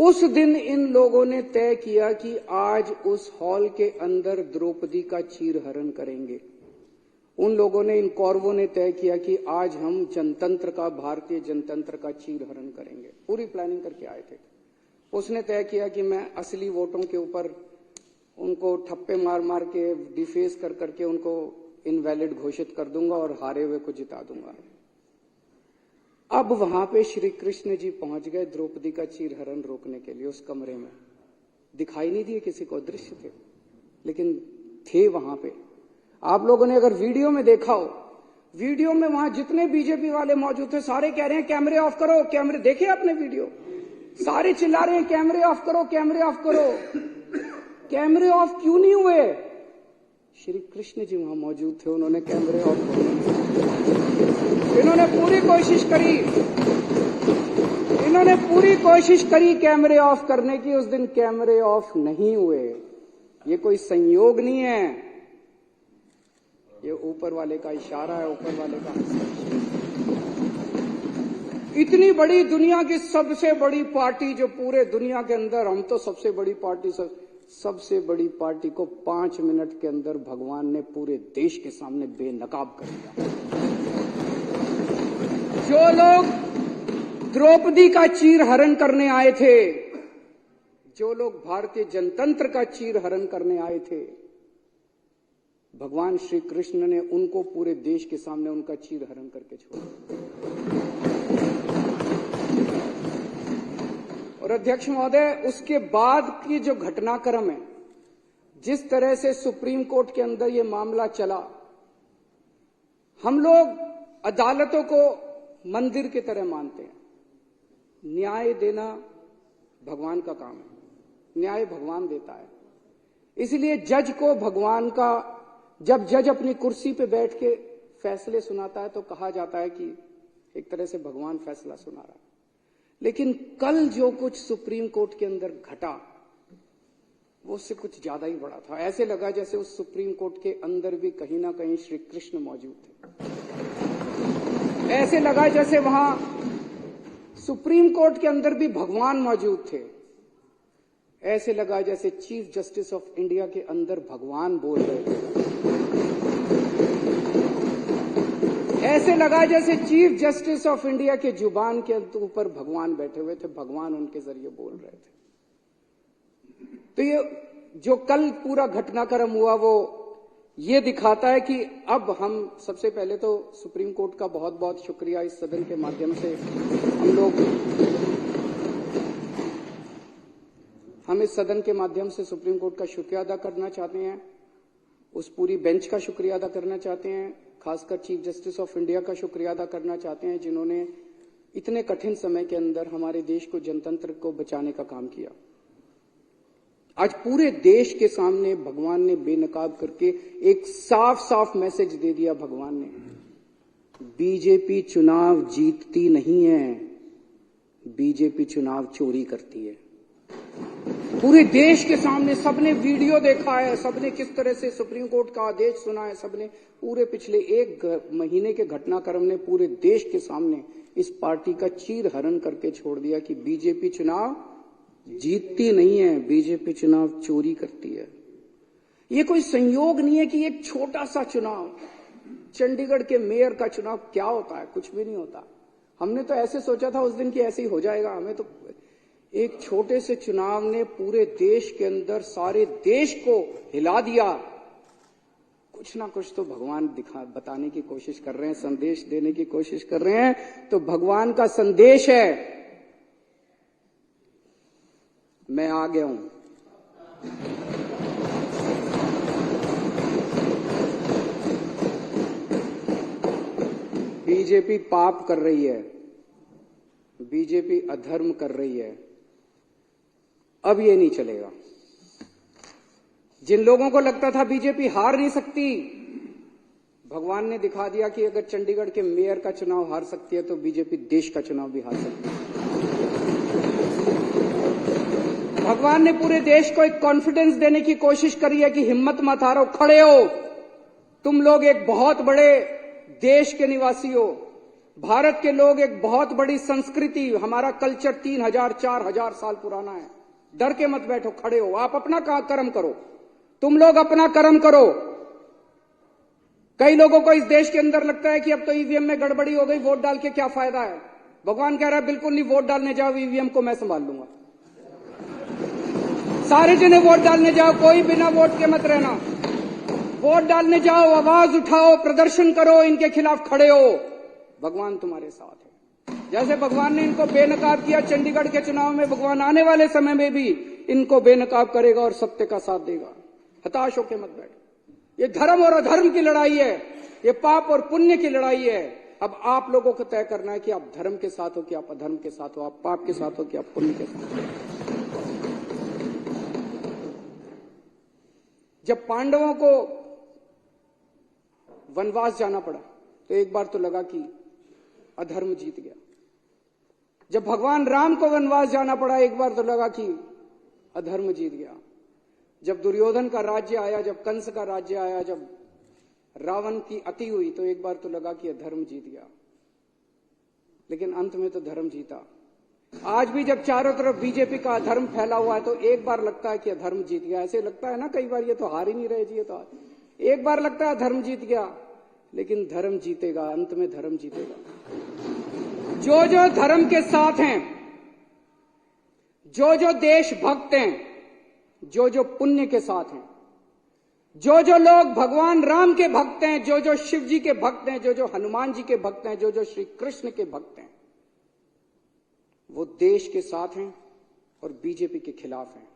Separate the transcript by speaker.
Speaker 1: उस दिन इन लोगों ने तय किया कि आज उस हॉल के अंदर द्रौपदी का चीरहरण करेंगे। उन लोगों ने, इन कौरवों ने तय किया कि आज हम जनतंत्र का, भारतीय जनतंत्र का चीरहरण करेंगे। पूरी प्लानिंग करके आए थे। उसने तय किया कि मैं असली वोटों के ऊपर उनको ठप्पे मार मार के, डिफेस कर करके उनको इनवैलिड घोषित कर दूंगा और हारे हुए को जिता दूंगा। अब वहां पे श्री कृष्ण जी पहुंच गए द्रौपदी का चीरहरण रोकने के लिए। उस कमरे में दिखाई नहीं दिए किसी को, दृश्य थे, लेकिन थे वहां पे। आप लोगों ने अगर वीडियो में देखा हो, वीडियो में वहां जितने बीजेपी वाले मौजूद थे सारे कह रहे हैं कैमरे ऑफ करो, कैमरे। देखिए आपने वीडियो, सारे चिल्ला रहे हैं कैमरे ऑफ करो, कैमरे ऑफ करो। कैमरे ऑफ क्यों नहीं हुए? श्री कृष्ण जी वहां मौजूद थे, उन्होंने कैमरे ऑफ किए। इन्होंने पूरी कोशिश करी कैमरे ऑफ करने की। उस दिन कैमरे ऑफ नहीं हुए। ये कोई संयोग नहीं है, ये ऊपर वाले का इशारा है, ऊपर वाले का हस्तक्षेप। इतनी बड़ी दुनिया की सबसे बड़ी पार्टी जो पूरे दुनिया के अंदर, हम तो सबसे बड़ी पार्टी, सबसे बड़ी पार्टी को 5 मिनट के अंदर भगवान ने पूरे देश के सामने बेनकाब कर दिया। जो लोग द्रौपदी का चीरहरण करने आए थे, जो लोग भारतीय जनतंत्र का चीरहरण करने आए थे, भगवान श्री कृष्ण ने उनको पूरे देश के सामने उनका चीरहरण करके छोड़ा। और अध्यक्ष महोदय, उसके बाद की जो घटनाक्रम है, जिस तरह से सुप्रीम कोर्ट के अंदर ये मामला चला, हम लोग अदालतों को मंदिर की तरह मानते हैं। न्याय देना भगवान का काम है, न्याय भगवान देता है। इसलिए जज को भगवान का, जब जज अपनी कुर्सी पे बैठ के फैसले सुनाता है तो कहा जाता है कि एक तरह से भगवान फैसला सुना रहा है। लेकिन कल जो कुछ सुप्रीम कोर्ट के अंदर घटा, वो उससे कुछ ज्यादा ही बड़ा था। ऐसे लगा जैसे उस सुप्रीम कोर्ट के अंदर भी कहीं ना कहीं श्री कृष्ण मौजूद थे। ऐसे लगा जैसे वहां सुप्रीम कोर्ट के अंदर भी भगवान मौजूद थे। ऐसे लगा जैसे चीफ जस्टिस ऑफ इंडिया के अंदर भगवान बोल रहे थे। ऐसे लगा जैसे चीफ जस्टिस ऑफ इंडिया के जुबान के ऊपर भगवान बैठे हुए थे, भगवान उनके जरिए बोल रहे थे। तो ये जो कल पूरा घटनाक्रम हुआ, वो ये दिखाता है कि अब हम, सबसे पहले तो सुप्रीम कोर्ट का बहुत बहुत शुक्रिया, इस सदन के माध्यम से हम इस सदन के माध्यम से सुप्रीम कोर्ट का शुक्रिया अदा करना चाहते हैं। उस पूरी बेंच का शुक्रिया अदा करना चाहते हैं। खासकर चीफ जस्टिस ऑफ इंडिया का शुक्रिया अदा करना चाहते हैं, जिन्होंने इतने कठिन समय के अंदर हमारे देश को, जनतंत्र को बचाने का काम किया। आज पूरे देश के सामने भगवान ने बेनकाब करके एक साफ साफ मैसेज दे दिया। भगवान ने, बीजेपी चुनाव जीतती नहीं है, बीजेपी चुनाव चोरी करती है। पूरे देश के सामने सबने वीडियो देखा है, सबने किस तरह से सुप्रीम कोर्ट का आदेश सुना है, सबने पूरे पिछले 1 महीने के घटनाक्रम ने पूरे देश के सामने इस पार्टी का चीरहरण करके छोड़ दिया कि बीजेपी चुनाव जीतती नहीं है, बीजेपी चुनाव चोरी करती है। ये कोई संयोग नहीं है कि एक छोटा सा चुनाव, चंडीगढ़ के मेयर का चुनाव क्या होता है, कुछ भी नहीं होता। हमने तो ऐसे सोचा था उस दिन कि ऐसे ही हो जाएगा। हमें तो एक छोटे से चुनाव ने पूरे देश के अंदर सारे देश को हिला दिया। कुछ ना कुछ तो भगवान बताने की कोशिश कर रहे हैं, संदेश देने की कोशिश कर रहे हैं। तो भगवान का संदेश है, मैं आ गया हूं। बीजेपी पाप कर रही है, बीजेपी अधर्म कर रही है, अब ये नहीं चलेगा। जिन लोगों को लगता था बीजेपी हार नहीं सकती, भगवान ने दिखा दिया कि अगर चंडीगढ़ के मेयर का चुनाव हार सकती है तो बीजेपी देश का चुनाव भी हार सकती है। भगवान ने पूरे देश को एक कॉन्फिडेंस देने की कोशिश करी है कि हिम्मत मत हारो, खड़े हो, तुम लोग एक बहुत बड़े देश के निवासी हो, भारत के लोग एक बहुत बड़ी संस्कृति, हमारा कल्चर 3000 4000 साल पुराना है। डर के मत बैठो, खड़े हो, आप अपना कर्म करो, तुम लोग अपना कर्म करो। कई लोगों को इस देश के अंदर लगता है कि अब तो ईवीएम में गड़बड़ी हो गई, वोट डाल के क्या फायदा है। भगवान कह रहा है बिल्कुल नहीं, वोट डालने जाओ, ईवीएम को मैं संभाल लूंगा। सारे जने वोट डालने जाओ, कोई बिना वोट के मत रहना। वोट डालने जाओ, आवाज उठाओ, प्रदर्शन करो, इनके खिलाफ खड़े हो, भगवान तुम्हारे साथ है। जैसे भगवान ने इनको बेनकाब किया चंडीगढ़ के चुनाव में, भगवान आने वाले समय में भी इनको बेनकाब करेगा और सत्य का साथ देगा। हताश होकर मत बैठो। ये धर्म और अधर्म की लड़ाई है, ये पाप और पुण्य की लड़ाई है। अब आप लोगों को तय करना है कि आप धर्म के साथ हो कि आप अधर्म के साथ हो, आप पाप के साथ हो कि आप पुण्य के साथ हो। जब पांडवों को वनवास जाना पड़ा तो एक बार तो लगा कि अधर्म जीत गया। जब भगवान राम को वनवास जाना पड़ा एक बार तो लगा कि अधर्म जीत गया। जब दुर्योधन का राज्य आया, जब कंस का राज्य आया, जब रावण की अति हुई तो एक बार तो लगा कि अधर्म जीत गया, लेकिन अंत में तो धर्म जीता। आज भी जब चारों तरफ बीजेपी का अधर्म फैला हुआ है तो एक बार लगता है कि अधर्म जीत गया। ऐसे लगता है ना कई बार, ये तो हार ही नहीं रहे जी, ये तो एक बार लगता है धर्म जीत गया, लेकिन धर्म जीतेगा, अंत में धर्म जीतेगा। जो जो धर्म के साथ हैं, जो जो देशभक्त हैं, जो जो पुण्य के साथ हैं, जो जो लोग भगवान राम के भक्त हैं, जो जो शिव जी के भक्त हैं, जो जो हनुमान जी के भक्त हैं, जो जो श्री कृष्ण के भक्त हैं, वो देश के साथ हैं और बीजेपी के खिलाफ हैं।